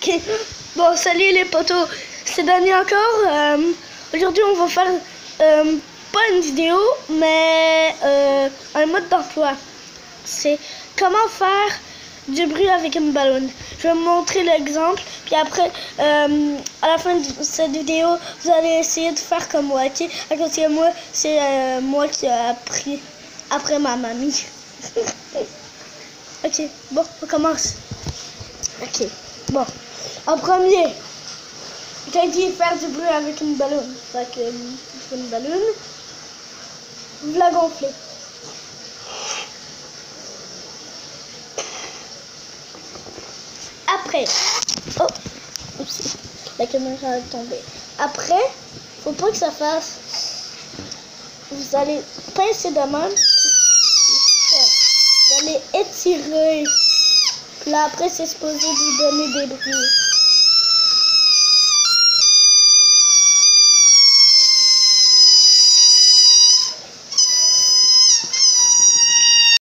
Ok. Bon, salut les potos. C'est Dani encore. Aujourd'hui, on va faire pas une vidéo, mais un mode d'emploi. C'est comment faire du bruit avec une ballon. Je vais vous montrer l'exemple. Puis après, à la fin de cette vidéo, vous allez essayer de faire comme moi, ok? Parce que moi, c'est moi qui ai appris après ma mamie. Ok, bon, on commence. Ok, bon. En premier, j'ai dit faire du bruit avec une ballon. Fait que une ballon, vous la gonflez. Après, oh, oups, la caméra est tombée. Après, faut pas que ça fasse. Vous allez pincer de même. Vous allez étirer. Puis là, après, c'est supposé vous donner des bruits.